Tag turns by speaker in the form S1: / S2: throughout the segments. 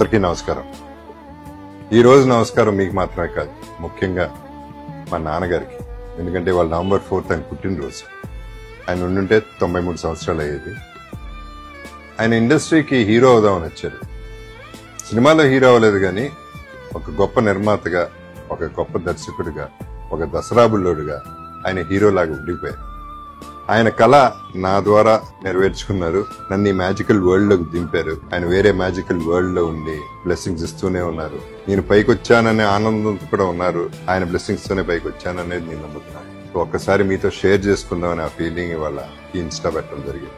S1: అందరికీ నమస్కారం. ఈ రోజు నమస్కారం మీకు మాత్రమే కాదు, ముఖ్యంగా మా నాన్నగారికి. ఎందుకంటే వాళ్ళు November 4th ఆయన పుట్టినరోజు. ఆయన ఉండుంటే 93 సంవత్సరాలు అయ్యేది. ఆయన ఇండస్ట్రీకి హీరో అవుదామని వచ్చారు. సినిమాలో హీరో అవ్వలేదు కానీ ఒక గొప్ప నిర్మాతగా, ఒక గొప్ప దర్శకుడిగా, ఒక దసరా బుల్లోడుగా ఆయన హీరోలాగా ఉండిపోయారు. ఆయన కళ నా ద్వారా నెరవేర్చుకున్నారు. నన్ను ఈ మ్యాజికల్ వరల్డ్ లోకి దింపారు. ఆయన వేరే మ్యాజికల్ వరల్డ్ లో ఉండి బ్లెస్సింగ్స్ ఇస్తూనే ఉన్నారు. నేను పైకి వచ్చాననే ఆనందంతో కూడా ఉన్నారు. ఆయన బ్లెస్సింగ్స్ తోనే పైకి వచ్చాననేది నేను నమ్ముతున్నాను. ఒక్కసారి మీతో షేర్ చేసుకుందామని ఆ ఫీలింగ్ ఇవాళ ఈ ఇన్స్టా పెట్టడం జరిగింది.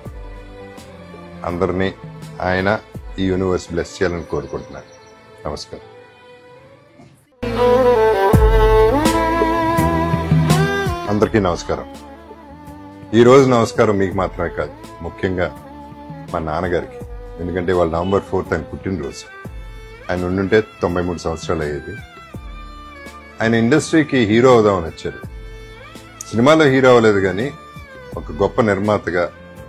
S1: అందరినీ ఆయన ఈ యూనివర్స్ బ్లెస్ చేయాలని కోరుకుంటున్నాను. నమస్కారం. అందరికీ నమస్కారం. ఈ రోజు నమస్కారం మీకు మాత్రమే కాదు, ముఖ్యంగా మా నాన్నగారికి. ఎందుకంటే వాళ్ళు November 4th ఆయన పుట్టినరోజు. ఆయన ఉండుంటే 93 సంవత్సరాలు అయ్యేది. ఆయన ఇండస్ట్రీకి హీరో అవుదామని వచ్చారు. సినిమాలో హీరో అవ్వలేదు కానీ ఒక గొప్ప నిర్మాతగా,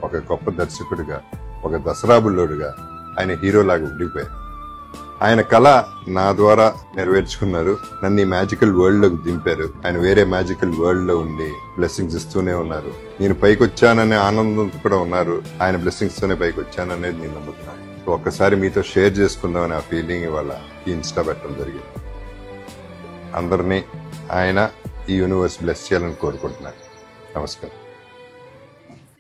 S1: ఒక గొప్ప దర్శకుడిగా, ఒక దసరా బుల్లోడుగా ఆయన హీరోలాగా ఉండిపోయారు. ఆయన కళ నా ద్వారా నెరవేర్చుకున్నారు. నన్ను ఈ మ్యాజికల్ వరల్డ్ లోకి దింపారు. ఆయన వేరే మ్యాజికల్ వరల్డ్ లో ఉండి బ్లెస్సింగ్స్ ఇస్తూనే ఉన్నారు. నేను పైకి వచ్చాననే ఆనందంతో కూడా ఉన్నారు. ఆయన బ్లెస్సింగ్స్ తోనే పైకి వచ్చాననేది నేను నమ్ముతున్నాను. ఒక్కసారి మీతో షేర్ చేసుకుందామని ఆ ఫీలింగ్ ఇవాళ ఈ ఇన్స్టా పెట్టడం జరిగింది. అందరినీ ఆయన ఈ యూనివర్స్ బ్లెస్ చేయాలని కోరుకుంటున్నాను. నమస్కారం.